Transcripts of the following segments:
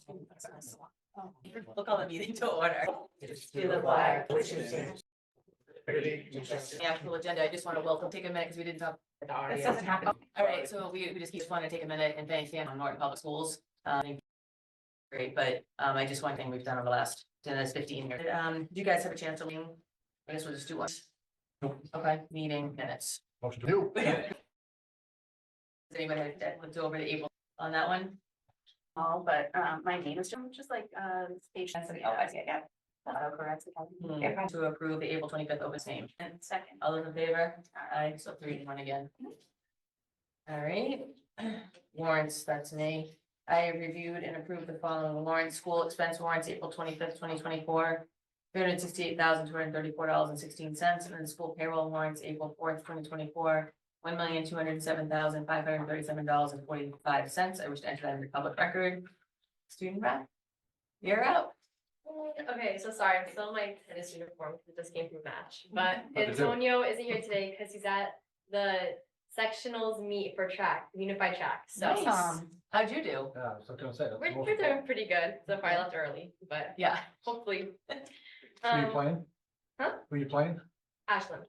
We'll call the meeting to order. To the flag, which is Yeah, full agenda. I just want to take a minute because we didn't talk. This doesn't happen. All right, so we just want to take a minute and thank Dan on Norton Public Schools. Great, but I just one thing we've done over the last 15 years. Do you guys have a chance to leave? I guess we'll just do one. Okay, meeting minutes. Motion to do. Does anybody have to go over to April on that one? All, but my name is just like page. Yeah. Correct. To approve the April 25th Ovis name. And second. All those in favor? Aye, so 3-1 again. All right, warrants, that's me. I have reviewed and approved the following warrants: school expense warrants, April 25th, 2024. $368,234.16, and then school payroll warrants, April 4th, 2024. $1,207,537.45. I wish to enter that in the public record. Student rep, you're out. Okay, so sorry, I'm still in my tennis uniform because it just came from match. But How'd you do? Antonio isn't here today because he's at the sectionals meet for track, unified track. So Nice. How'd you do? Yeah, I was gonna say. that's the we're most doing pretty good. So far I left early, but Yeah. hopefully. Who are you playing? Huh? Who are you playing? Ashland.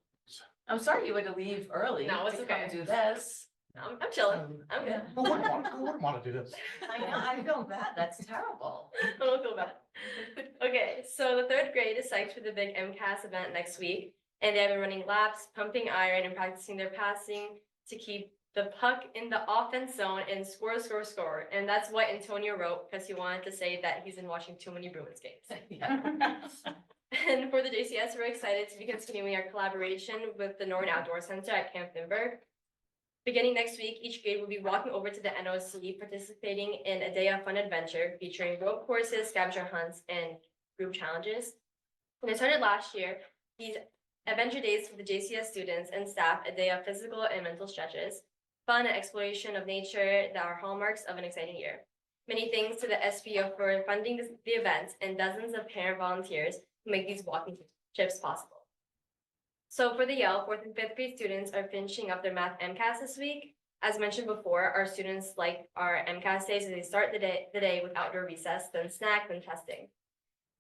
I'm sorry you had to leave early. No, it's to come okay. Do this. I'm chilling. I'm good. Who wouldn't want to do this? I know, I feel bad. That's terrible. I don't feel bad. Okay, so the third grade is psyched for the big MCAS event next week, and they have been running laps, pumping iron, and practicing their passing to keep the puck in the offense zone and score. And that's what Antonio wrote because he wanted to say that he's been watching too many Bruins games. Yeah. And for the JCS, we're excited to be continuing our collaboration with the Norton Outdoor Center at Camp Nymburk. Beginning next week, each grade will be walking over to the NOC, participating in a day of fun adventure featuring rope courses, scavenger hunts, and group challenges. When it started last year, these adventure days for the JCS students and staff, a day of physical and mental stretches, fun and exploration of nature that are hallmarks of an exciting year. Many thanks to the SPO for funding the event and dozens of parent volunteers who make these walking trips possible. So for the Yale, 4th and 5th grade students are finishing up their math MCAS this week. As mentioned before, our students like our MCAS days, so they start the day with outdoor recess, then snack, then testing.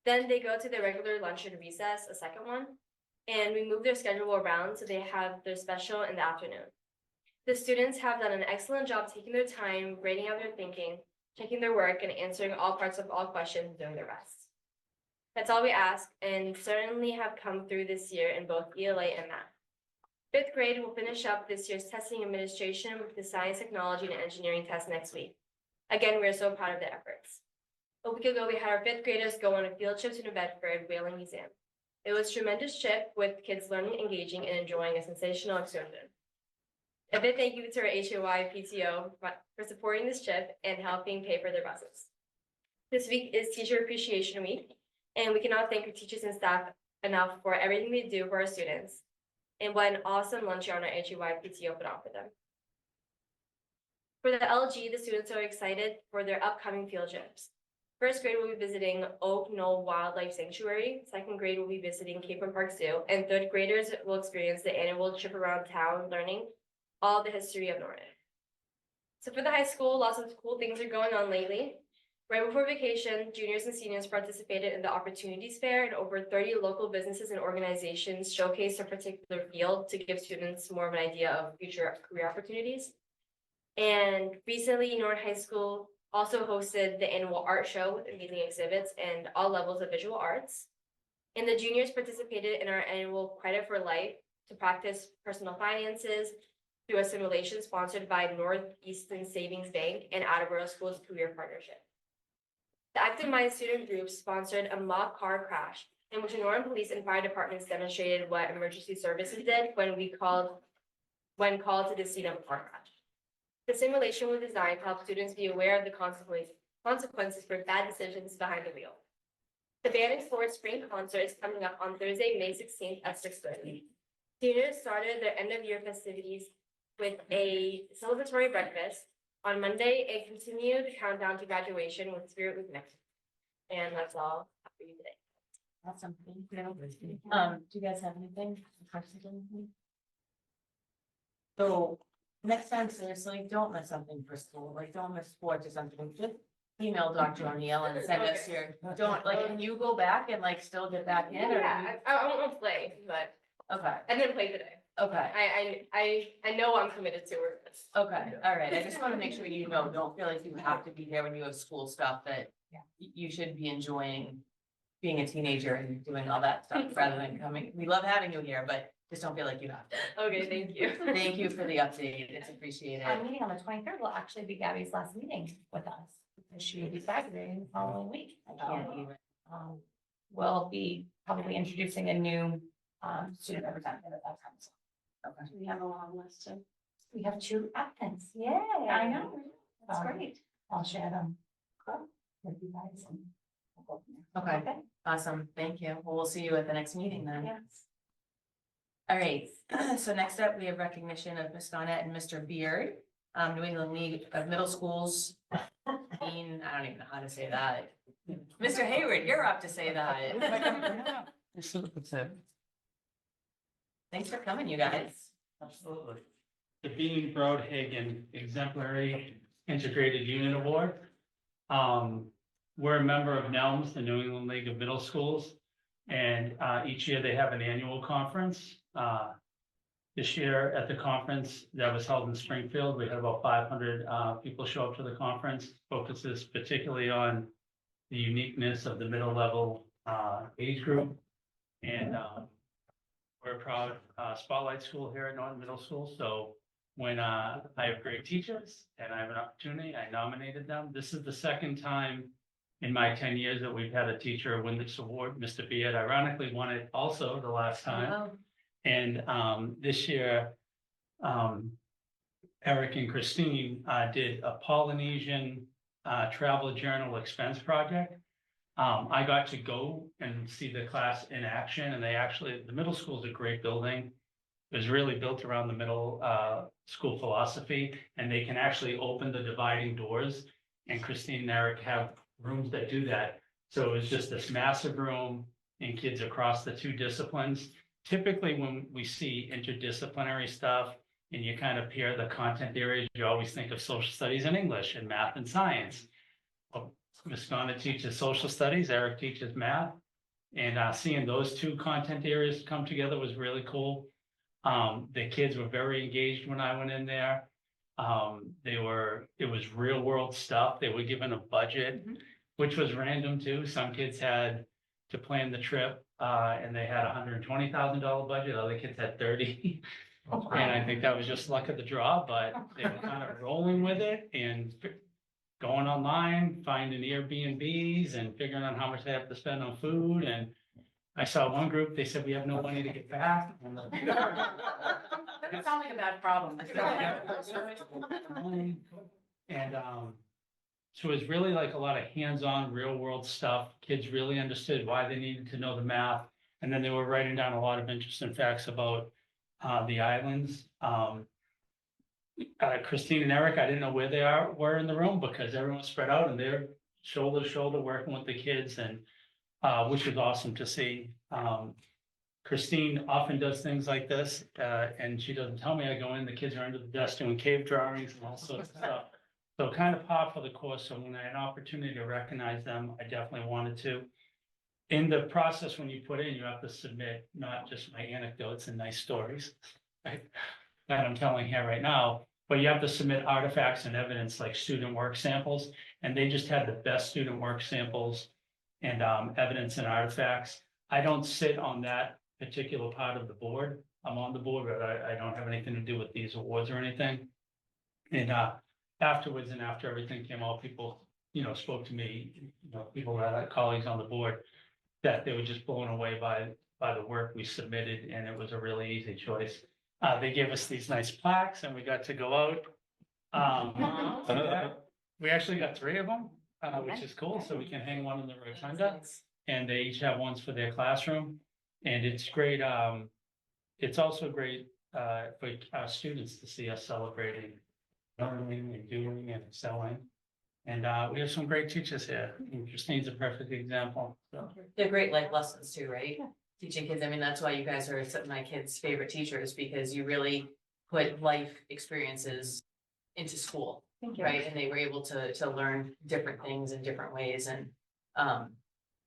Then they go to their regular lunch and recess, a second one, and we move their schedule around so they have their special in the afternoon. The students have done an excellent job taking their time, grading out their thinking, checking their work, and answering all parts of all questions during their rest. That's all we ask, and certainly have come through this year in both ELA and math. 5th grade will finish up this year's testing administration with the science, technology, and engineering test next week. Again, we're so proud of their efforts. A week ago, we had our 5th graders go on a field trip to New Bedford Whaling Museum. It was a tremendous trip with kids learning, engaging, and enjoying a sensational excursion. A big thank you to our HOI PTO for supporting this trip and helping pay for their buses. This week is Teacher Appreciation Week, and we cannot thank our teachers and staff enough for everything they do for our students. And what an awesome lunch our HOI PTO put on for them. For the LG, the students are excited for their upcoming field trips. 1st grade will be visiting Oak Knoll Wildlife Sanctuary. 2nd grade will be visiting Cape and Park Zoo. And 3rd graders will experience the annual trip around town, learning all the history of Norton. So for the high school, lots of cool things are going on lately. Right before vacation, juniors and seniors participated in the Opportunities Fair, and over 30 local businesses and organizations showcased a particular field to give students more of an idea of future career opportunities. And recently, Norton High School also hosted the annual art show with amazing exhibits and all levels of visual arts. And the juniors participated in our annual Credit for Life to practice personal finances through a simulation sponsored by Northeastern Savings Bank and Attleboro School's Career Partnership. The Active Mind student group sponsored a mock car crash in which the Norton Police and Fire Departments demonstrated what emergency services did when called to the scene of a car crash. The simulation was designed to help students be aware of the consequences for bad decisions behind the wheel. The Band and Sports Spring Concert is coming up on Thursday, May 16th at 6:30. Seniors started their end-of-year festivities with a celebratory breakfast. On Monday, a continued countdown to graduation with Spirit Week next week. And that's all for you today. Awesome. Thank you. Do you guys have anything? Questions or anything? So next time, seriously, don't miss something for school. Like, don't miss sports or something. Just email Dr. O'Neill and send us your, don't, like, can you go back and like still get back in or? Yeah, I won't play, but Okay, I didn't play today. okay, I know I'm committed to it. okay, all right, I just wanna make sure you know, don't feel like you have to be there when you have school stuff, that you should be enjoying being a teenager and doing all that stuff rather than coming, we love having you here, but just don't feel like you have to. Okay, thank you. Thank you for the update, it's appreciated. Our meeting on the 23rd will actually be Gabby's last meeting with us. And she will be graduating the following week. I can't even. We'll be probably introducing a new student representative at that time. Okay. We have a long list of. We have 2 applicants. Yay. I know. That's great. I'll share them. With you guys and we'll go from there. Okay, awesome, thank you, well, we'll see you at the next meeting then. Yes. All right, so next up, we have recognition of Ms. Donnet and Mr. Beard, New England League of Middle Schools. I don't even know how to say that. Mr. Hayward, you're up to say that. Thanks for coming, you guys. Absolutely. The Bean Broadhagen Exemplary Integrated Unit Award. We're a member of NELMS, the New England League of Middle Schools, and each year they have an annual conference. This year at the conference that was held in Springfield, we had about 500 people show up to the conference. Focuses particularly on the uniqueness of the middle level age group. And we're a proud spotlight school here at Norton Middle School. So when I have great teachers and I have an opportunity, I nominated them. This is the second time in my 10 years that we've had a teacher win this award. Mr. Beard ironically won it also the last time. Oh, And this year, Eric and Christine did a Polynesian travel journal expense project. I got to go and see the class in action, and the middle school is a great building. It was really built around the middle school philosophy, and they can actually open the dividing doors. And Christine and Eric have rooms that do that. So it was just this massive room and kids across the 2 disciplines. Typically, when we see interdisciplinary stuff and you kind of pair the content areas, you always think of social studies and English and math and science. Well, Ms. Gonna teaches social studies, Eric teaches math, and seeing those 2 content areas come together was really cool. The kids were very engaged when I went in there. It was real world stuff. They were given a budget, which was random too. Some kids had to plan the trip, and they had $120,000 budget. Other kids had 30. And I think that was just luck of the draw, but they were kind of rolling with it and going online, finding Airbnbs and figuring out how much they have to spend on food. And I saw one group, they said, we have no money to get back. Doesn't sound like a bad problem. And so it was really like a lot of hands-on real world stuff. Kids really understood why they needed to know the math. And then they were writing down a lot of interesting facts about the islands. Christine and Eric, I didn't know where they were in the room because everyone spread out and they're shoulder to shoulder working with the kids, and which was awesome to see. Christine often does things like this, and she doesn't tell me. I go in, the kids are under the desk doing cave drawings and all sorts of stuff. So kind of par for the course. So when I had an opportunity to recognize them, I definitely wanted to. In the process, when you put in, you have to submit not just my anecdotes and nice stories, right, that I'm telling here right now, but you have to submit artifacts and evidence like student work samples. And they just had the best student work samples and evidence and artifacts. I don't sit on that particular part of the board. I'm on the board, but I don't have anything to do with these awards or anything. And afterwards, and after everything came out, people, spoke to me, people that are colleagues on the board, that they were just blown away by the work we submitted, and it was a really easy choice. They gave us these nice plaques, and we got to go out. We actually got 3 of them, which is cool, so we can hang one in the rotunda, and they each have ones for their classroom, and it's great. It's also great for our students to see us celebrating learning and doing and excelling. And we have some great teachers here. And Christine's a perfect example. So. They're great life lessons too, right? Teaching kids, I mean, that's why you guys are some of my kids' favorite teachers, because you really put life experiences into school, Thank you. right? And they were able to learn different things in different ways and,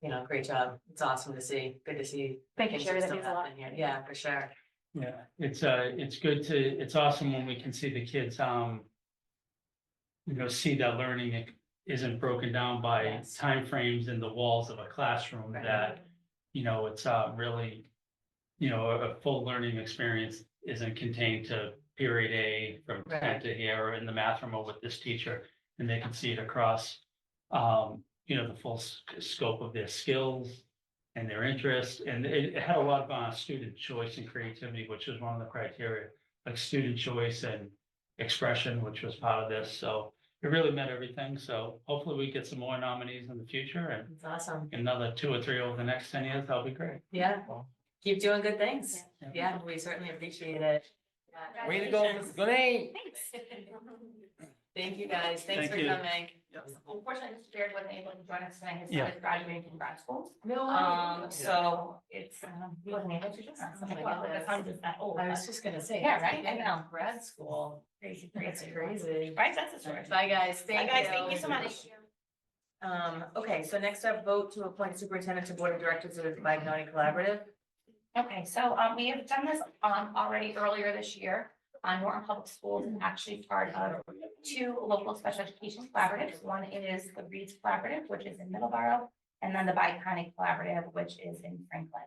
you know, great job. It's awesome to see. Good to see. Thank you, things Sherry. are That still means a lot. happening here. Yeah, for sure. Yeah, it's good to, it's awesome when we can see the kids, you know, see that learning isn't broken down by Yes. timeframes in the walls of a classroom, Right. that, you know, it's really, you know, a full learning experience isn't contained to period A from Right. 10 to here, or in the math room or with this teacher, and they can see it across, you know, the full scope of their skills and their interests, and it had a lot of student choice and creativity, which was one of the criteria, like student choice and expression, which was part of this, so it really met everything, so hopefully we get some more nominees in the future, and It's awesome. another 2 or 3 over the next 10 years, that'll be great. Yeah, keep doing good things. Yeah. Yeah, we certainly appreciate it. Way to go, Mrs. Glenay. Thank you, guys. Thanks Thank for you. coming. Unfortunately, Mr. Jared wasn't able to join us tonight. His Yeah. son is graduating from grad school. No. So it's, he wasn't able to join us. I'm like, well, the son is that old. I was just gonna say. Yeah, right? I know. Grad school. Crazy, That's crazy. crazy. Right, that's the story. Bye, guys. Bye, Thank you. guys. Thank you so much. Okay, so next up, vote to appoint superintendent to board of directors of the County Collaborative. Okay, so we have done this already earlier this year. Norton Public Schools is actually part of 2 local special education collaboratives. One is the Reeds Collaborative, which is in Middleborough, and then the Bi-County Collaborative, which is in Franklin.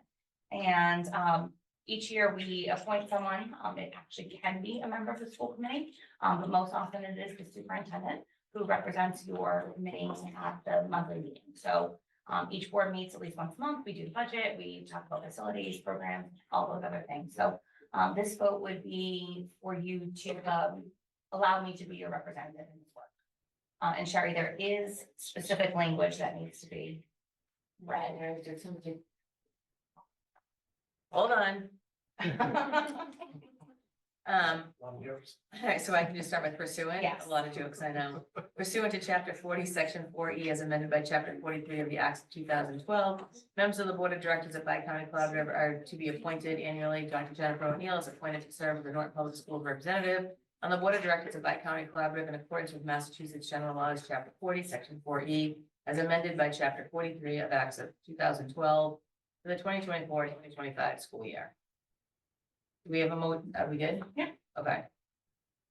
And each year we appoint someone. It actually can be a member of the school committee, but most often it is the superintendent who represents your committee at the monthly meeting. So each board meets at least once a month. We do the budget, we talk about facilities, programs, all those other things. So this vote would be for you to allow me to be your representative in this work. And Sherry, there is specific language that needs to be read. Hold on. All right, so I can just start with pursuant. Yes. A lot of jokes, I know. Pursuant to chapter 40, section 4E, as amended by chapter 43 of the Acts of 2012, members of the board of directors of Bi-County Collaborative are to be appointed annually. Dr. Jennifer O'Neill is appointed to serve as the Norton Public Schools representative on the board of directors of Bi-County Collaborative in accordance with Massachusetts General Laws, chapter 40, section 4E, as amended by chapter 43 of Acts of 2012 for the 2024-2025 school year. Do we have are we good? Yeah. Okay.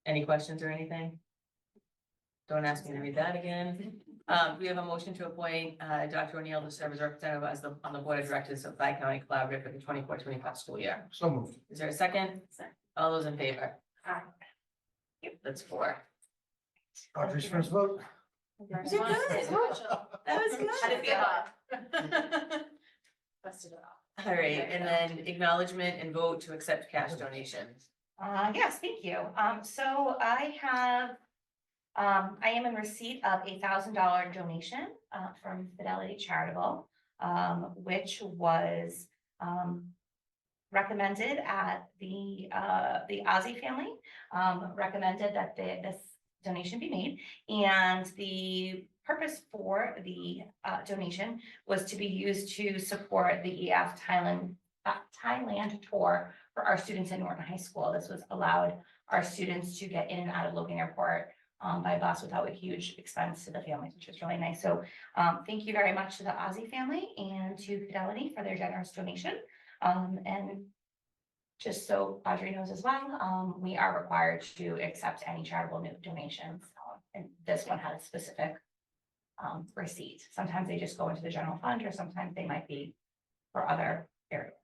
Any questions or anything? Don't ask me to read that again. We have a motion to appoint Dr. O'Neill to serve as representative on the board of directors of Bi-County Collaborative for the 24-25 school year. So moved. Is there a second? All those in favor? Aye. Yep, that's 4. Audrey's first vote. That was good. How did it feel? Busted it off. All right, and then acknowledgement and vote to accept cash donations. Yes, thank you. So I have, I am in receipt of $1,000 donation from Fidelity Charitable, which was recommended at the Ozzie family, recommended that this donation be made. And the purpose for the donation was to be used to support the EF Thailand tour for our students in Norton High School. This was allowed our students to get in and out of Logan Airport by bus without a huge expense to the families, which was really nice. So thank you very much to the Ozzie family and to Fidelity for their generous donation. And just so Audrey knows as well, we are required to accept any charitable donations. And this one had a specific receipt. Sometimes they just go into the general fund, or sometimes they might be for other areas.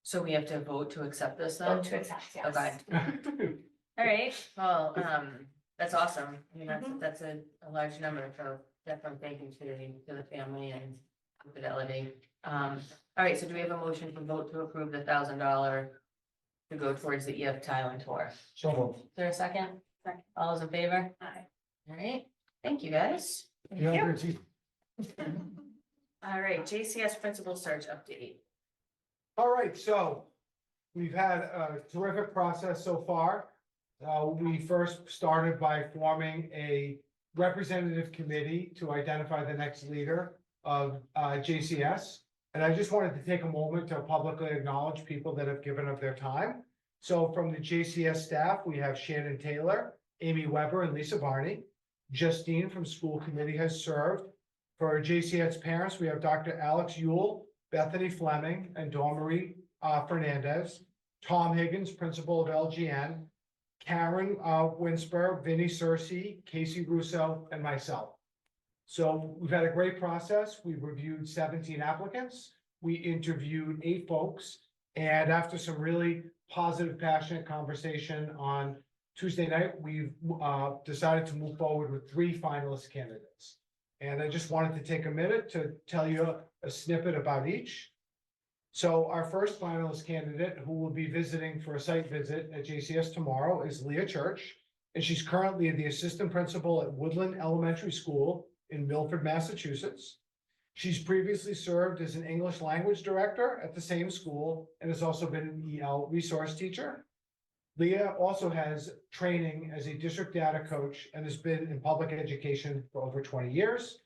So we have to vote to accept this then? Vote to accept, yes. Okay. All right, well, that's awesome. I mean, that's a large number, so definitely thank you to the family and Fidelity. All right, so do we have a motion to vote to approve the $1,000 to go towards the EF Thailand tour? So moved. Is there a second? Second. All those in favor? Aye. All right, thank you, guys. Yeah, you. Richie. All right, JCS principal search update. All right, so we've had a terrific process so far. We first started by forming a representative committee to identify the next leader of JCS. And I just wanted to take a moment to publicly acknowledge people that have given up their time So from the JCS staff, we have Shannon Taylor, Amy Weber, and Lisa Barney. Justine from school committee has served. For our JCS parents, we have Dr. Alex Yule, Bethany Fleming, and Dawn Marie Fernandez. Tom Higgins, principal of LGN. Karen Winsper, Vinnie Cersey, Casey Russo, and myself. So we've had a great process. We've reviewed 17 applicants. We interviewed 8 folks. And after some really positive, passionate conversation on Tuesday night, we've decided to move forward with 3 finalist candidates. And I just wanted to take a minute to tell you a snippet about each. So our first finalist candidate, who will be visiting for a site visit at JCS tomorrow, is Leah Church. And she's currently the assistant principal at Woodland Elementary School in Milford, Massachusetts. She's previously served as an English language director at the same school and has also been an EL resource teacher. Leah also has training as a district data coach and has been in public education for over 20 years.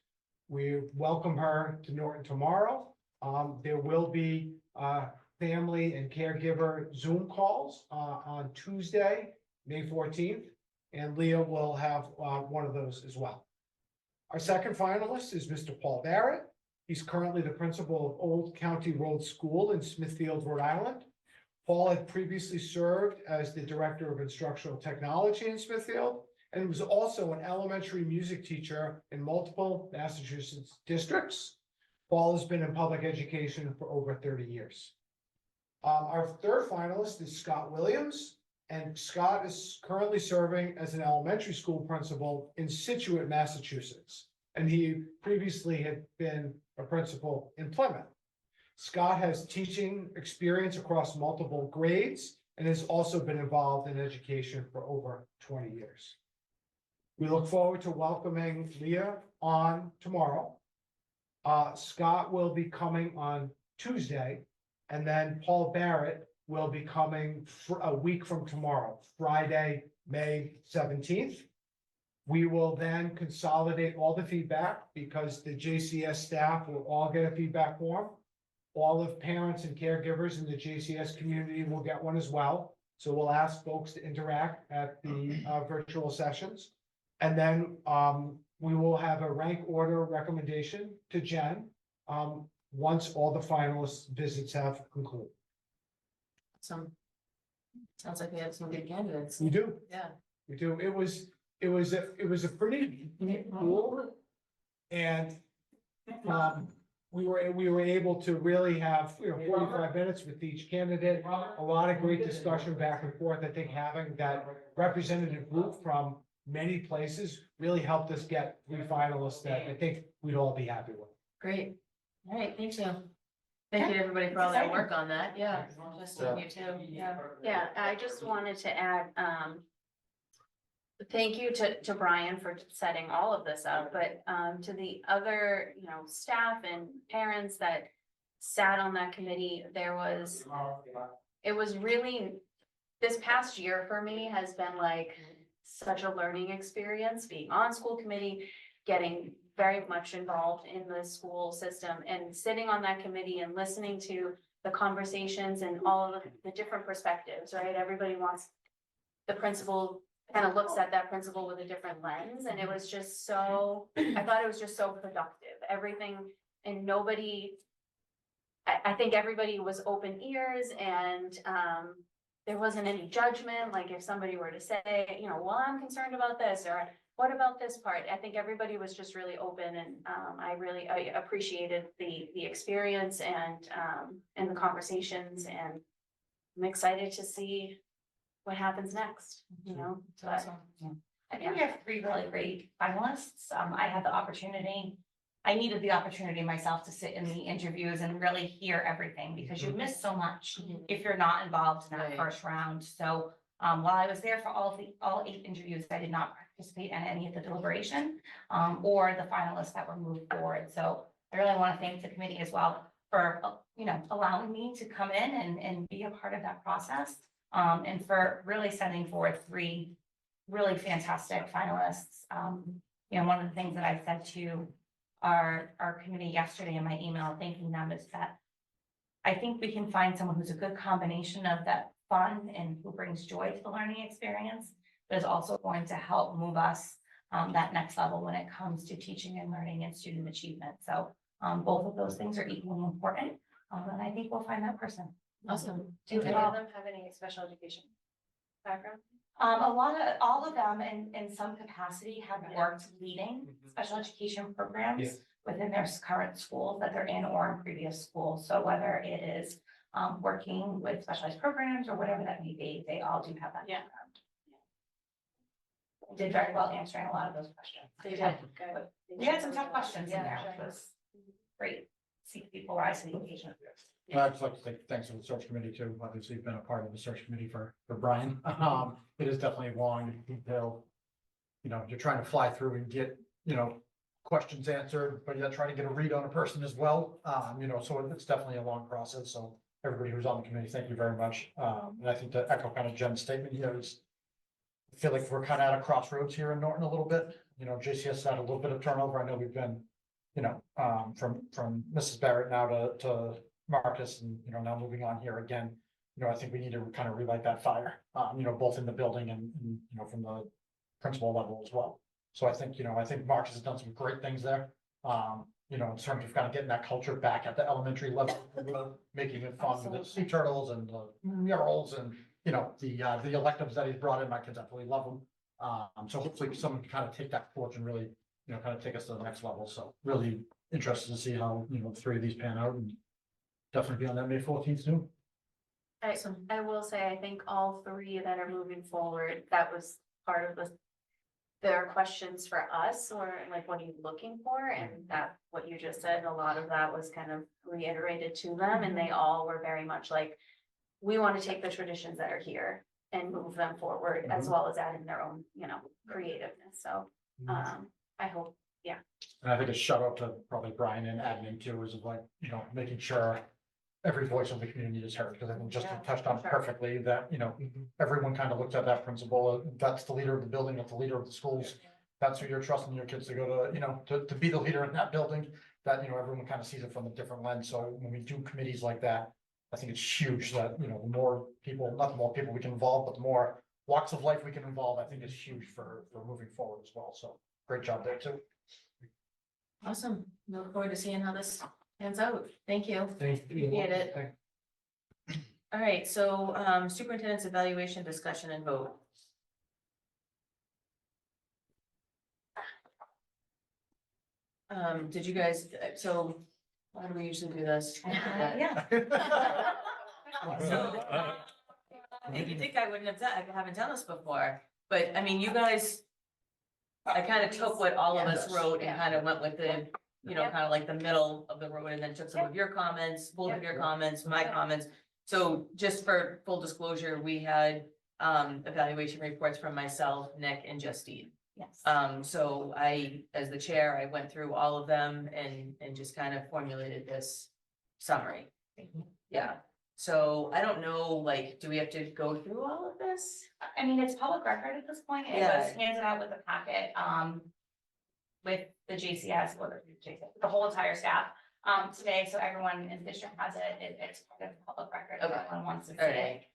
We welcome her to Norton tomorrow. There will be family and caregiver Zoom calls on Tuesday, May 14th, and Leah will have one of those as well. Our second finalist is Mr. Paul Barrett. He's currently the principal of Old County Road School in Smithfield, Rhode Island. Paul had previously served as the Director of Instructional Technology in Smithfield and was also an elementary music teacher in multiple Massachusetts districts. Paul has been in public education for over 30 years. Our third finalist is Scott Williams, and Scott is currently serving as an elementary school principal in Situate, Massachusetts. And he previously had been a principal in Plymouth. Scott has teaching experience across multiple grades and has also been involved in education for over 20 years. We look forward to welcoming Leah on tomorrow. Scott will be coming on Tuesday, and then Paul Barrett will be coming for a week from tomorrow, Friday, May 17th. We will then consolidate all the feedback because the JCS staff will all get a feedback form. All of parents and caregivers in the JCS community will get one as well. So we'll ask folks to interact at the virtual sessions. And then we will have a rank order recommendation to Jen once all the finalist visits have concluded. Sounds like we have some good candidates. We do, Yeah. we do. It was a pretty cool. And we were able to really have 45 minutes with each candidate, a lot of great discussion back and forth. I think having that representative group from many places really helped us get 3 finalists that I think we'd all be happy with. Great. All right, thank you. Thank you to everybody for all their work on that. Yeah, just you too. Yeah. Yeah, I just wanted to add, thank you to Brian for setting all of this up, but to the other, staff and parents that sat on that committee, it was really, this past year for me has been like such a learning experience, being on school committee, getting very much involved in the school system and sitting on that committee and listening to the conversations and all of the different perspectives, right? Everybody wants the principal, kind of looks at that principal with a different lens. And it was just so, I thought it was just so productive, everything. And nobody, I think everybody was open ears and there wasn't any judgment. Like if somebody were to say, well, I'm concerned about this, or what about this part? I think everybody was just really open and I appreciated the experience and the conversations, and I'm excited to see what happens next, but I think we have 3 really great finalists. I needed the opportunity myself to sit in the interviews and really hear everything because you miss so much if you're not involved in that Right. first round. So while I was there for all 8 interviews, I did not participate in any of the deliberation or the finalists that were moved forward. So I really want to thank the committee as well for, allowing me to come in and be a part of that process. And for really sending forward 3 really fantastic finalists. One of the things that I said to our committee yesterday in my email, thanking them, is that I think we can find someone who's a good combination of that fun and who brings joy to the learning experience, but is also going to help move us that next level when it comes to teaching and learning and student achievement. So both of those things are equally important. And I think we'll find that person. Awesome. Do any of them have any special education background? All of them in some capacity have worked leading special education programs Yes. within their current schools that they're in or in previous schools. So whether it is working with specialized programs or whatever that may be, they all do have that Yeah. background. Did very well answering a lot of those questions. They did, good. We had some tough questions in Yeah, there, sure. which was great. See people rise to the occasion. I'd just like to say thanks to the search committee too. Obviously, you've been a part of the search committee for Brian. It is definitely long, detailed. You know, you're trying to fly through and get, you know, questions answered, but you're trying to get a read on a person as well. You know, so it's definitely a long process. So everybody who's on the committee, thank you very much. And I think to echo kind of Jen's statement here is I feel like we're kind of at a crossroads here in Norton a little bit. You know, JCS had a little bit of turnover. I know we've been, you know, from Mrs. Barrett now to Marcus and, you know, now moving on here again. You know, I think we need to kind of relight that fire, you know, both in the building and, you know, from the principal level as well. So I think, you know, I think Marcus has done some great things there. You know, in terms of kind of getting that culture back at the elementary level, making it fun with the sea turtles and the murals and, you know, the electives that he's brought in. My kids absolutely love them. So hopefully someone can kind of take that torch and really, you know, kind of take us to the next level. So really interested to see how, you know, the three of these pan out and definitely be on that May 14th too. I will say, I think all three that are moving forward, that was part of their questions for us, or like, what are you looking for? And that, what you just said, a lot of that was kind of reiterated to them, and they all were very much like, we want to take the traditions that are here and move them forward, as well as adding their own, you know, creativeness. So, I hope, And I think a shout out to probably Brian and admin too, is like, you know, making sure every voice of the community is heard, because I think Justin touched on sure. perfectly that, you know, everyone kind of looks at that principle. That's the leader of the building, that's the leader of the schools. That's who you're trusting your kids to go to, you know, to be the leader in that building, that, you know, everyone kind of sees it from a different lens. So when we do committees like that, I think it's huge that, you know, the more people, not the more people we can involve, but the more walks of life we can involve, I think is huge for moving forward as well. So great job there too. Awesome. We look forward to seeing how this pans out. Thank you. Thank you. Appreciate it. All right, so superintendent's evaluation discussion and vote. Did you guys, so how do we usually do this? Yeah. So, you think I wouldn't have done, I haven't done this before, but I mean, you guys, I kind of took what all of us wrote and kind of went with the, you know, kind of like the middle of the road, and then took some of your comments, both of your comments, my comments. So just for full disclosure, we had evaluation reports from myself, Nick, and Justine. Yes. So I, as the chair, I went through all of them and just kind of formulated this summary. Yeah, so I don't know, like, do we have to go through all of this? I mean, it's public record at this point. It Yeah. was handed out with a packet, with the JCS, or the whole entire staff, today, so everyone in the district has it. It's part of public record. Okay. Everyone wants to see All it. right.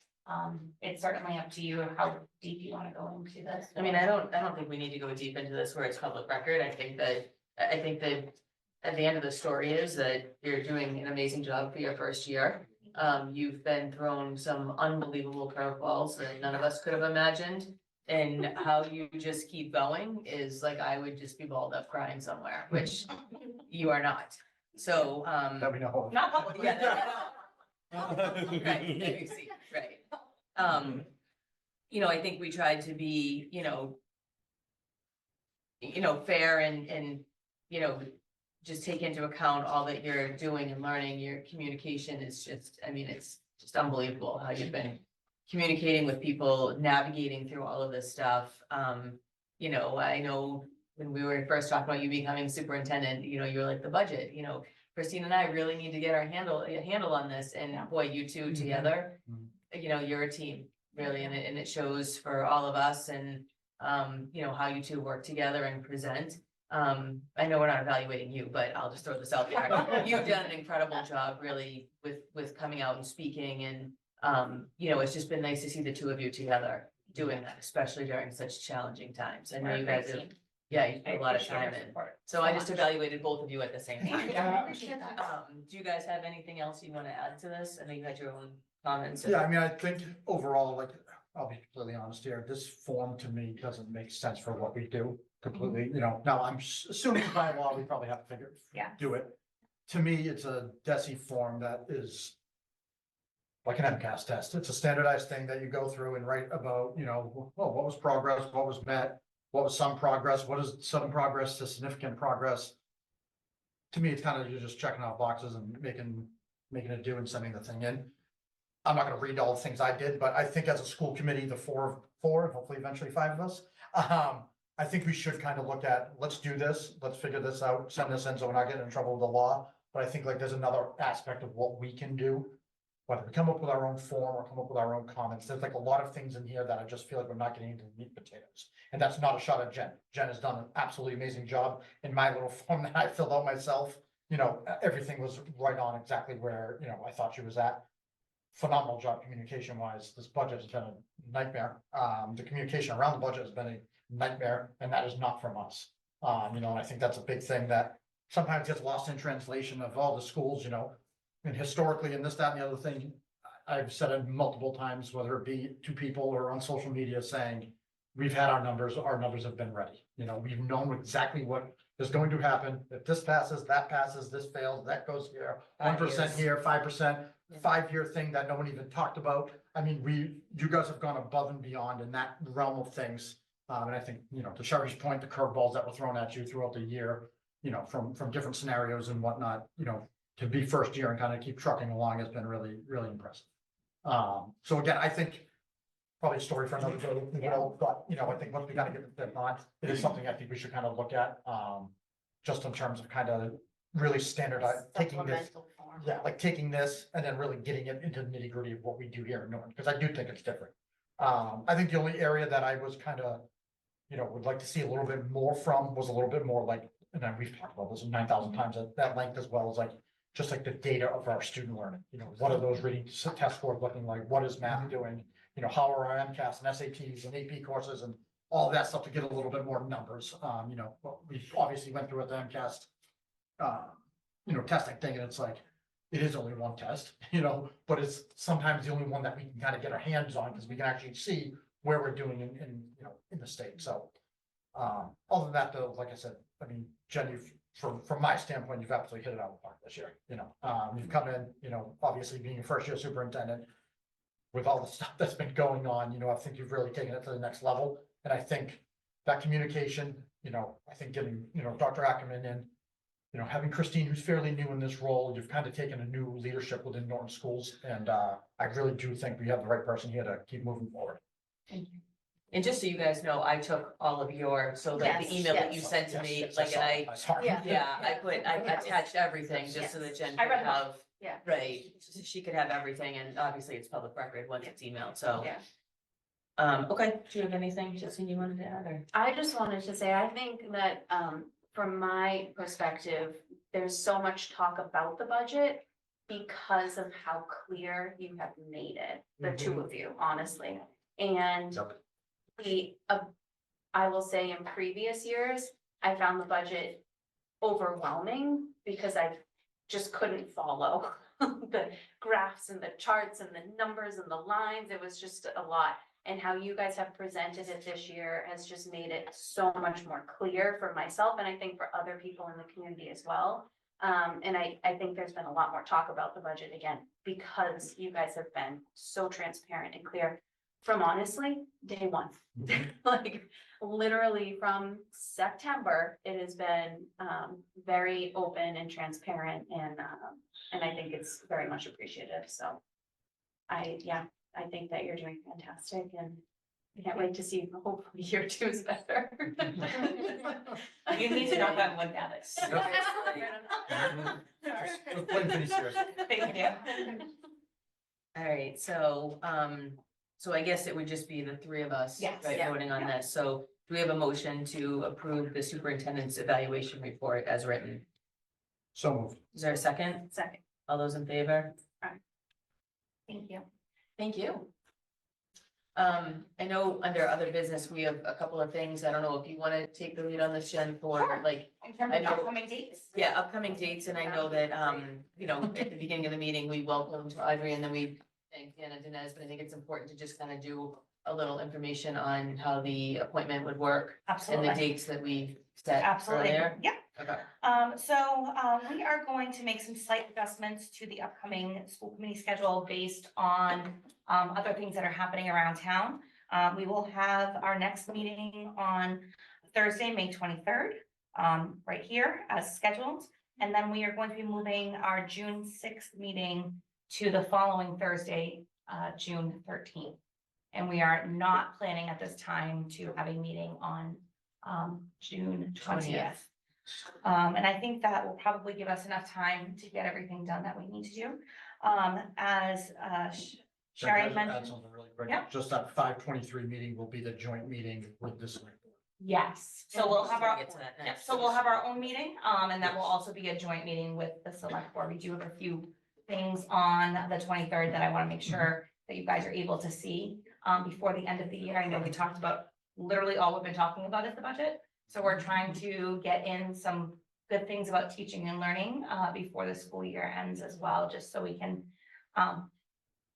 It's certainly up to you how deep you want to go into this. I mean, I don't think we need to go deep into this where it's public record. I think that at the end of the story is that you're doing an amazing job for your first year. You've been thrown some unbelievable curveballs that none of us could have imagined. And how you just keep going is like, I would just be balled up crying somewhere, which you are not. So, That we know. Not public. yeah. Right, you see, right. You know, I think we tried to be, you know, fair and, you know, just take into account all that you're doing and learning. Your communication is just, I mean, it's just unbelievable how you've been communicating with people, navigating through all of this stuff. You know, I know when we were first talking about you becoming superintendent, you know, you were like the budget, you know, Christine and I really need to get a handle on this, and boy, you two together, you know, you're a team, really, and it shows for all of us, and you know, how you two work together and present. I know we're not evaluating you, but I'll just throw this out there. You've done an incredible job, really, with coming out and speaking, and you know, it's just been nice to see the two of you together doing that, especially during such challenging times. I know We're a you great guys have, team. yeah, you I put a lot of appreciate time your in. support So I just much. evaluated both of you at the same Thank you. time. I appreciate that. Do you guys have anything else you want to add to this? I know you had your own comments. Yeah, I mean, I think overall, like, I'll be completely honest here, this form to me doesn't make sense for what we do completely, you know, now I'm assuming by law, we probably have to Yeah. do it. To me, it's a DESI form that is like an MCAS test. It's a standardized thing that you go through and write about, you know, well, what was progress, what was met, what was some progress, what is some progress to significant progress. To me, it's kind of, you're just checking off boxes and making it do and sending the thing in. I'm not gonna read all the things I did, but I think as a school committee, the four, hopefully eventually five of us, I think we should kind of look at, let's do this, let's figure this out, send this in so we're not getting in trouble with the law. But I think like there's another aspect of what we can do. Whether we come up with our own form or come up with our own comments, there's like a lot of things in here that I just feel like we're not getting into the meat and potatoes. And that's not a shot at Jen. Jen has done an absolutely amazing job in my little form that I filled out myself. You know, everything was right on exactly where, you know, I thought she was at. Phenomenal job communication wise. This budget has been a nightmare. The communication around the budget has been a nightmare, and that is not from us. You know, and I think that's a big thing that sometimes gets lost in translation of all the schools, you know. And historically, and this, that, and the other thing, I've said it multiple times, whether it be to people or on social media saying, we've had our numbers have been ready. You know, we've known exactly what is going to happen. If this passes, this fails, that goes here, 1% here, 5%, 5-year thing that no one even talked about. I mean, you guys have gone above and beyond in that realm of things. And I think, you know, to Sherry's point, the curveballs that were thrown at you throughout the year, you know, from different scenarios and whatnot, you know, to be first year and kind of keep trucking along has been really, really impressive. So again, I think probably a story for another day, you know, but, you know, I think once we kind of get the fifth on, it is something I think we should kind of look at, just in terms of kind of really standardize, taking this, Supplemental form. yeah, like taking this and then really getting it into the nitty gritty of what we do here in Norton, because I do think it's different. I think the only area that I was kind of, you know, would like to see a little bit more from was a little bit more like, and then we've talked about this 9,000 times at that length, as well as like, just like the data of our student learning, you know, what are those reading test scores looking like? What is math doing? You know, how are our MCAS and SATs and AP courses and all that stuff to get a little bit more numbers? You know, we obviously went through at the MCAS, you know, testing thing, and it's like, it is only one test, you know, but it's sometimes the only one that we can kind of get our hands on, because we can actually see where we're doing in, you know, in the state. So, other than that, though, like I said, I mean, Jen, from my standpoint, you've absolutely hit it out of the park this year, you know. You've come in, you know, obviously being a first year superintendent with all the stuff that's been going on, you know, I think you've really taken it to the next level. And I think that communication, you know, I think getting, you know, Dr. Ackerman in, you know, having Christine, who's fairly new in this role, you've kind of taken a new leadership within Norton schools. And I really do think we have the right person here to keep moving forward. Thank you. And just so you guys know, I took all of your, so like Yes, the email that you yes. sent to Yes, me, yes, like, and I, saw it. Yeah. yeah, I Yes. attached everything just so that Jen I could read them all. have, Yeah. right, so she could have everything, and obviously it's public record once it's emailed, so. Yeah. Okay, do you have anything, Justine, you wanted to add, or? I just wanted to say, I think that, from my perspective, there's so much talk about the budget because of how clear you have made it, the two of you, honestly. And I will say in previous years, I found the budget overwhelming because I just couldn't follow the graphs and the charts and the numbers and the lines. It was just a lot. And how you guys have presented it this year has just made it so much more clear for myself, and I think for other people in the community as well. And I think there's been a lot more talk about the budget again, because you guys have been so transparent and clear from honestly day one. Like literally from September, it has been very open and transparent, and I think it's very much appreciated. So I think that you're doing fantastic, and I can't wait to see hopefully year 2 is better. You need to knock on wood now. Let's play pretty serious. Thank you. All right, so I guess it would just be the three of us, Yes. right, Yeah. voting on this, so do we have a motion to approve the superintendent's evaluation report as written? So moved. Is there a second? Second. All those in favor? Thank you. Thank you. I know under other business, we have a couple of things. I don't know if you want to take the lead on this, Jen, for Sure. like, In terms I of know- upcoming dates. yeah, upcoming dates. And I know that, you know, at the beginning of the meeting, we welcomed Audrey and then we thanked Anna Dinesh, but I think it's important to just kind of do a little information on how the appointment would work and the Absolutely. dates that we set Absolutely. earlier. Yeah. Okay. We are going to make some slight adjustments to the upcoming school committee schedule based on other things that are happening around town. We will have our next meeting on Thursday, May 23rd, right here as scheduled. And then we are going to be moving our June 6th meeting to the following Thursday, June 13th. And we are not planning at this time to have a meeting on June 20th. And I think that will probably give us enough time to get everything done that we need to do. As Sherry Can I just add mentioned, something really quick? Yeah. Just that 5:23 meeting will be the joint meeting with the select board. yes, so we'll have our, Get to that yep, next. so we'll have our own meeting, and that will also be a joint meeting with the select board. We do have a few things on the 23rd that I want to make sure that you guys are able to see, before the end of the year. I know we talked about, literally all we've been talking about is the budget. So we're trying to get in some good things about teaching and learning, before the school year ends as well, just so we can,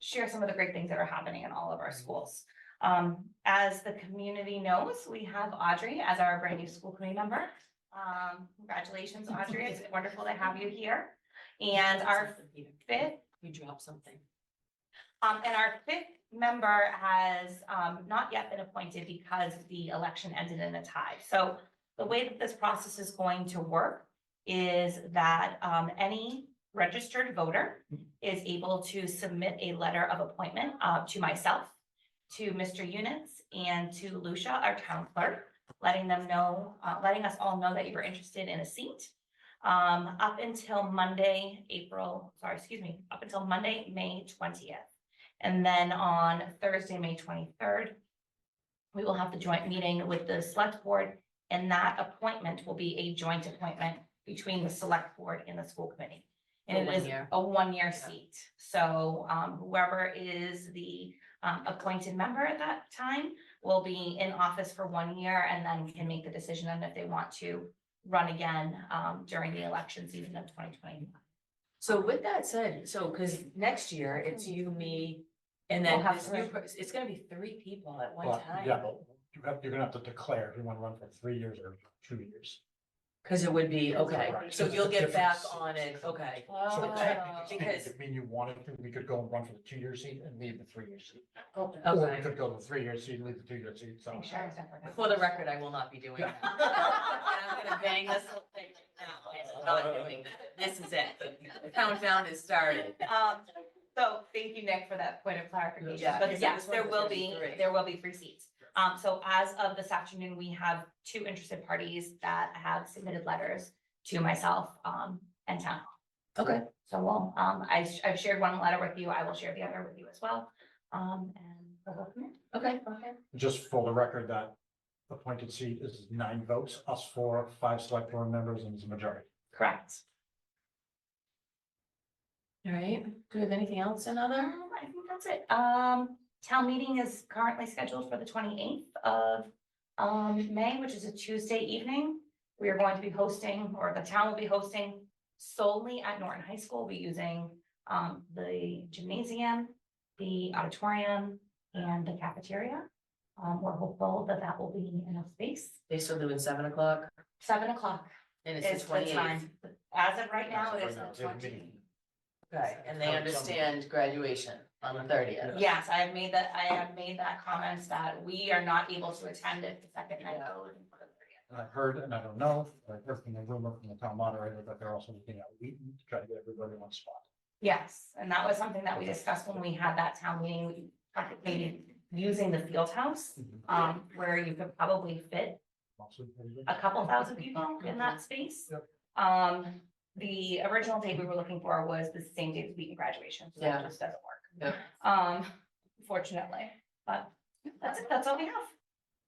share some of the great things that are happening in all of our schools. As the community knows, we have Audrey as our brand new school committee member. Congratulations, Audrey. It's wonderful to have you here. And our fifth, You dropped something. and our fifth member has not yet been appointed because the election ended in a tie. So the way that this process is going to work is that any registered voter is able to submit a letter of appointment to myself, to Mr. Eunice, and to Lucia, our town clerk, letting us all know that you're interested in a seat. Up until Monday, May 20th. And then on Thursday, May 23rd, we will have the joint meeting with the select board, and that appointment will be a joint appointment between the select board and the school committee. And For it is 1 year. a 1-year seat. So whoever is the appointed member at that time will be in office for 1 year and then can make the decision on if they want to run again during the election season of 2020. So with that said, so, because next year it's you, me, and then We'll have this new three. it's gonna be 3 people at one But, time. yeah, but you're gonna have to declare if you want to run for 3 years or 2 years. Because it would be, okay, Right. so It's you'll a get back difference. on it, okay. So Okay. technically speaking, Because- if you wanted to, we could go and run for the 2-year seat and leave the 3-year seat. Or we Okay. could go to the 3-year seat and leave the 2-year seat, so. Make sure it's different. For the record, I will not be doing that. I'm gonna bang this whole thing right now. I'm not doing that. This is it. The countdown has started. So thank you, Nick, for that point of clarification. Yeah, But because yes, this one was three. there will be 3 seats. So as of this afternoon, we have 2 interested parties that have submitted letters to myself, and town. Okay. So we'll, I've shared one letter with you. I will share the other with you as well. And we'll go from there. Okay. Just for the record, that appointed seat is 9 votes, us 4, 5 select board members, and it's a majority. Correct. All right. Do we have anything else in other? I think that's it. Town meeting is currently scheduled for the 28th of May, which is a Tuesday evening. We are going to be hosting, or the town will be hosting solely at Norton High School. We'll be using the gymnasium, the auditorium, and the cafeteria. We're hopeful that that will be enough space. They still doing 7 o'clock 7 o'clock and is it's the the 28th. time. As of right now, it is Right now, the it's a meeting. 28th. Okay, and they understand graduation on the 30th. Yes, I have made that comment that we are not able to attend it the second night. And I've heard, and I don't know, I've heard from the rumor from the town moderator that they're also looking at Wheaton to try to get everybody in one spot. Yes, and that was something that we discussed when we had that town meeting, we practically using the field house, where you could probably fit a couple thousand people in that space. Yep. The original date we were looking for was the same date as Wheaton graduation, so that Yeah. just doesn't work. Yep. Unfortunately, but that's it, that's all we have.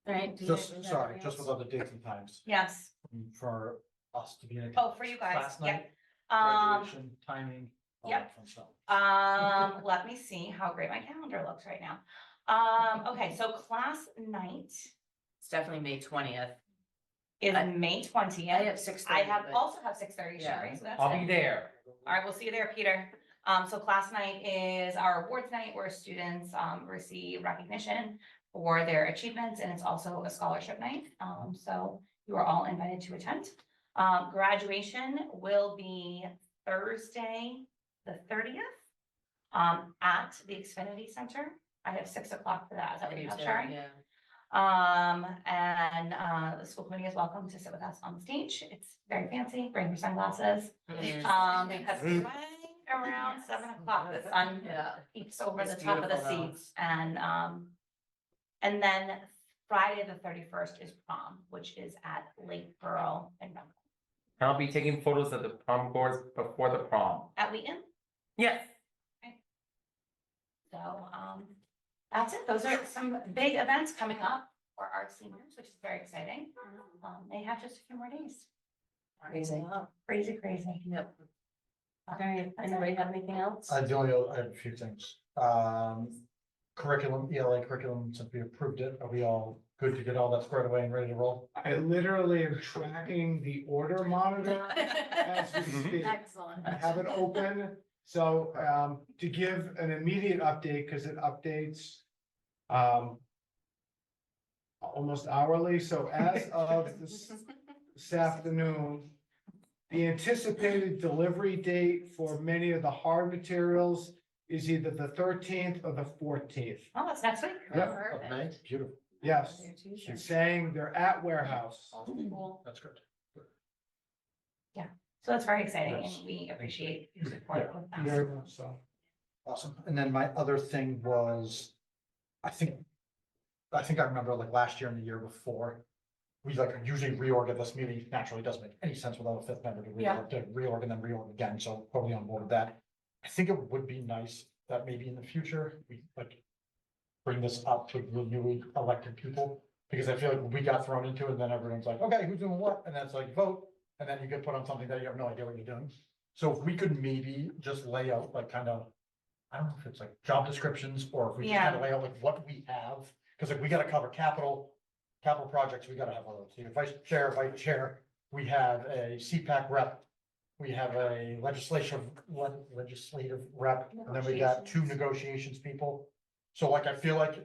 All right. do you Just, have sorry, anything just else? with other dates and times, Yes, for us to be in. oh, for you guys, Last yeah. night, graduation, timing, all Yep. that fun stuff. Let me see how great my calendar looks right now. Okay, so class night It's definitely May 20th. is I- May 20th. I have 6:30. I have but- also have 6:30, Yeah. Sherry, so that's I'll it. be there. All right, we'll see you there, Peter. So class night is our awards night where students receive recognition for their achievements, and it's also a scholarship night. So you are all invited to attend. Graduation will be Thursday, the 30th, at the Xfinity Center. I have 6 o'clock for that. Is that what I you do have, too, Sherry? yeah. And the school committee is welcome to sit with us on the stage. It's very fancy. Bring your sunglasses. Because right around 7 o'clock, the sun Yeah. peeks over the It's top of the beautiful, though. seats, and then Friday, the 31st is prom, which is at Lake Pearl in Duncan. I'll be taking photos of the prom boards before the prom. At Wheaton. Yes. So, that's it. Those are some big events coming up for our seniors, which is very exciting. They have just a few more days. Crazy. Crazy, crazy. Yep. All right, anybody have anything else? I have a few things. Curriculum, ELA curriculum, since we approved it, are we all good to get all that squared away and ready to roll? I literally am tracking the order monitor as we speak. Excellent. I have it open, so to give an immediate update, because it updates almost hourly, so as of this afternoon, the anticipated delivery date for many of the hard materials is either the 13th or the 14th. Oh, that's next week. Yeah. Of May, beautiful, Yes, she's saying they're at warehouse. Cool. that's good. So it's very exciting Yes. and we appreciate your support with that. Very much so. Awesome. And then my other thing was, I think I remember like last year and the year before, we like usually reorg at this meeting. Naturally, it doesn't make any sense without a fifth member to Yeah. reorg and then reorg again. So totally on board with that. I think it would be nice that maybe in the future, we like bring this up to the newly elected people. Because I feel like we got thrown into it and then everyone's like, okay, who's doing what? And then it's like vote. And then you get put on something that you have no idea what you're doing. So if we could maybe just lay out like kind of, I don't know if it's like job descriptions or if we just kind of lay out like what we have. Cause like we gotta cover capital projects, we gotta have a senior vice chair, we have a CPAC rep. We have a legislative rep, and then we got 2 negotiations people. So like, I feel like,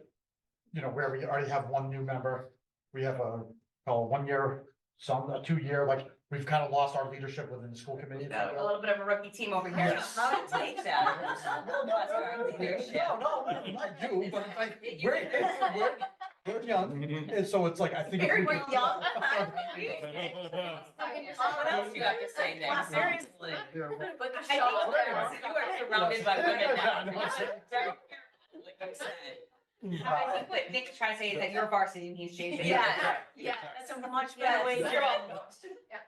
you know, where we already have 1 new member, we have a 1 year, a 2 year, like, we've kind of lost our leadership within the school committee. Got a little bit of a rookie team over here. How to take that? No, I do, but it's like, we're young, and so it's like, I think. if Very we well could- young. What else you got to say, Nick? Seriously. Yeah, well, But the I show, think- you are surrounded by women now. Yeah, no, it's- Like I said. I think what Nick's trying to say is that you're varsity and he's JV. Yeah. Yeah. That's a much Yeah, better way. you're welcome.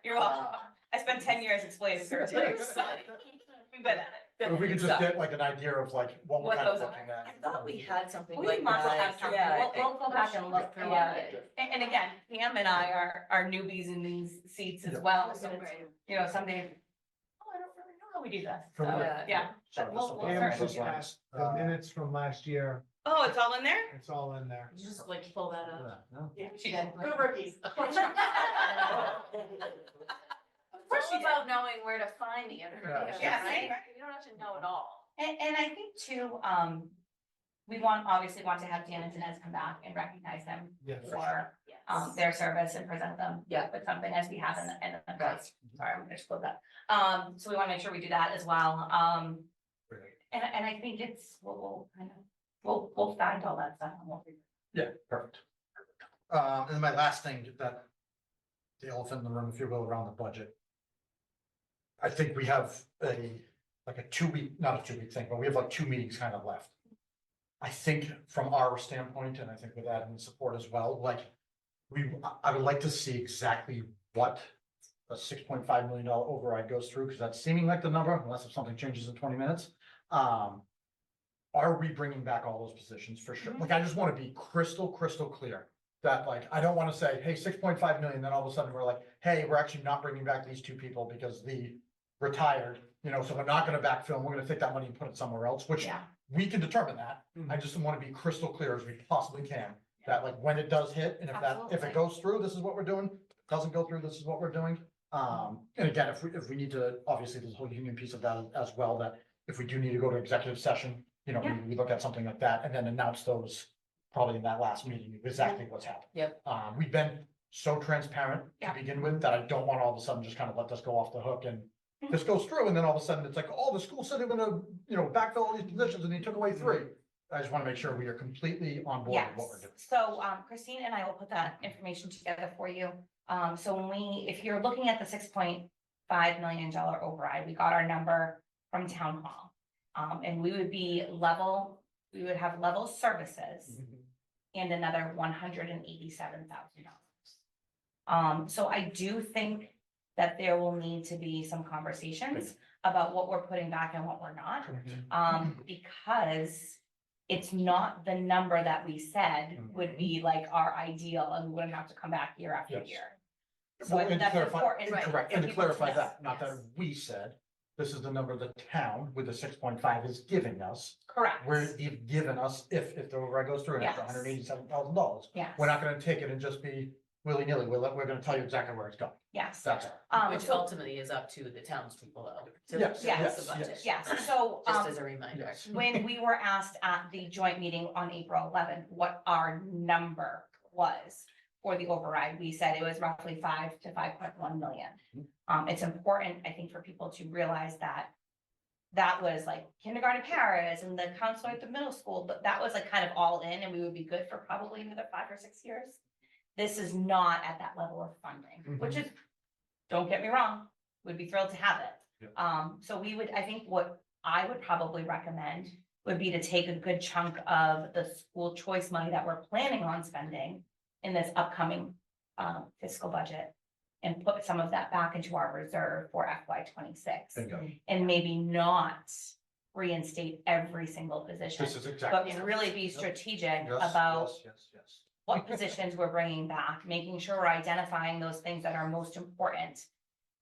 You're welcome. I spent 10 years explaining this. We've been at it. If we could just get like an idea of like what we're What kind of those are. looking at. I thought we had something We like must that. have something. Yeah. We'll go back and look through Yeah. it. And again, Pam and I are newbies in these seats as well, so it's, you know, someday, oh, I don't really know how we do this. So, yeah. Sorry, We'll- just- we'll Pam certainly just do that. passed the minutes from last year. Oh, it's all in there? It's all in there. You just like pull that up. Yeah, she did. Good rookies. Of course she It's all about knowing where to find the information, Yeah, right? same. You don't have to know it all. And I think too, we obviously want to have Dan and Dinesh come back and recognize them Yes. for Yes. their service and present them Yeah. with something as we have in the Right. past. Sorry, I'm gonna split that. So we want to make sure we do that as well. And I think it's, we'll kind of, we'll find all that stuff and we'll figure. Yeah, perfect. And my last thing, that the elephant in the room, if you will, around the budget. I think we have like a 2-week, not a 2-week thing, but we have like 2 meetings kind of left. I think from our standpoint, and I think with admin support as well, like I would like to see exactly what a $6.5 million override goes through, because that's seeming like the number, unless if something changes in 20 minutes. Are we bringing back all those positions for sure? Like, I just want to be crystal clear that like, I don't want to say, hey, 6.5 million, then all of a sudden we're like, hey, we're actually not bringing back these 2 people because the retired, so we're not gonna backfill, and we're gonna take that money and put it somewhere else, which Yeah. we can determine that. I just want to be crystal clear as we possibly can, that like when it does hit, and if Absolutely. it goes through, this is what we're doing, doesn't go through, this is what we're doing. And again, if we need to, obviously, there's a whole union piece of that as well, that if we do need to go to executive session, Yeah. we look at something like that and then announce those probably in that last meeting, exactly what's happened. Yep. We've been so transparent to Yeah. begin with, that I don't want all of a sudden just kind of let this go off the hook and Mhm. this goes through, and then all of a sudden it's like, oh, the school said they're gonna, backfill all these positions and they took away 3. I just want to make sure we are completely on board with what we're doing. Yes, so Christine and I will put that information together for you. So if you're looking at the $6.5 million override, we got our number from town hall. And we would have level services and another $187,000. So I do think that there will need to be some conversations about what we're putting back and what we're not. Because it's not the number that we said would be like our ideal, and we wouldn't have to come back year after Yes. year. So I Well, think and that's clarify, important. correct, for and to people clarify know. that, not that Yes. we said, this is the number the town with the 6.5 is giving us. Correct. Where you've given us, if the override goes through, an extra Yes. $187,000. Yes. We're not gonna take it and just be willy-nilly, we're gonna tell you exactly where it's going, Yes. that's all. Which So- ultimately is up to the townspeople though. to Yes, give us yes, the budget. Yes, so, Just as a reminder. Yes. when we were asked at the joint meeting on April 11th, what our number was for the override, we said it was roughly 5 to 5.1 million. It's important, I think, for people to realize that that was like kindergarten paras and the counselor at the middle school, but that was like kind of all in, and we would be good for probably another 5 or 6 years. This is not at that level of funding, which is, don't get me wrong, would be thrilled to have it. So I think what I would probably recommend would be to take a good chunk of the school choice money that we're planning on spending in this upcoming fiscal budget and put some of that back into our reserve for FY 26, Bingo. and maybe not reinstate every single position, This is exactly. but really be strategic Yes, about yes. what positions we're bringing back, making sure we're identifying those things that are most important.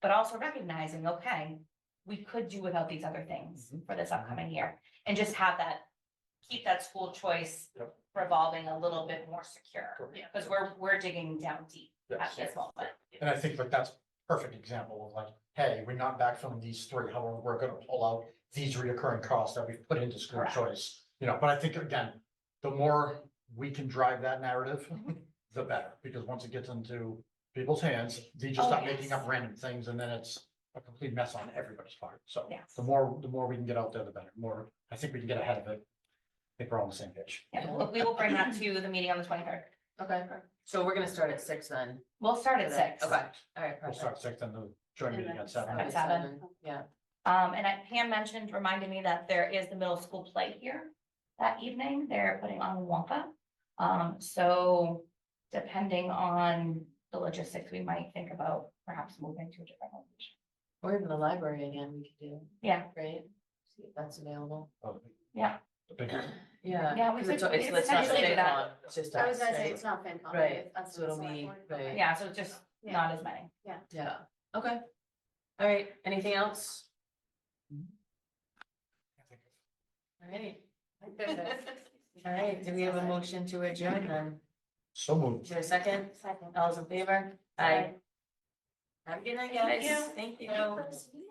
But also recognizing, okay, we could do without these other things for this upcoming year, and just have keep that school choice Yep. revolving a little bit more secure. Correct. Because we're digging down deep at Yes. this moment. And I think like that's a perfect example of like, hey, we're not backfilling these 3, however, we're gonna pull out these reoccurring costs that we've put into school Correct. choice. But I think again, the more we can drive that narrative, the better, because once it gets into people's hands, they just Oh, start yes. making up random things and then it's a complete mess on everybody's part. So Yes. the more we can get out there, the better. More, I think we can get ahead of it. I think we're on the same page. Yeah, we will bring that to the meeting on the 23rd. Okay, so we're gonna start at 6 then. We'll start at 6. Okay, all right, We'll perfect. start 6 and the joint meeting at 7. At 7. Yeah, And Pam reminded me that there is the middle school play here that evening. They're putting on Wonka. So depending on the logistics, we might think about perhaps moving to a different location. or even the library again, we could do, Yeah, right? See if that's available. yeah, The big- Yeah. Yeah, we 'cause it's could- it's we not potentially do FinCom, that. it's just I was us, gonna say, right? it's not FinCom. Right, That's so it'll the select be, board. right. yeah, so just not as many. Yeah, okay. All right, anything else? All right, all right, do we have a motion to adjourn then? So moved. Is there a second? Second. All's in favor? Aye. Have a good night, guys. Thank you. Thank you.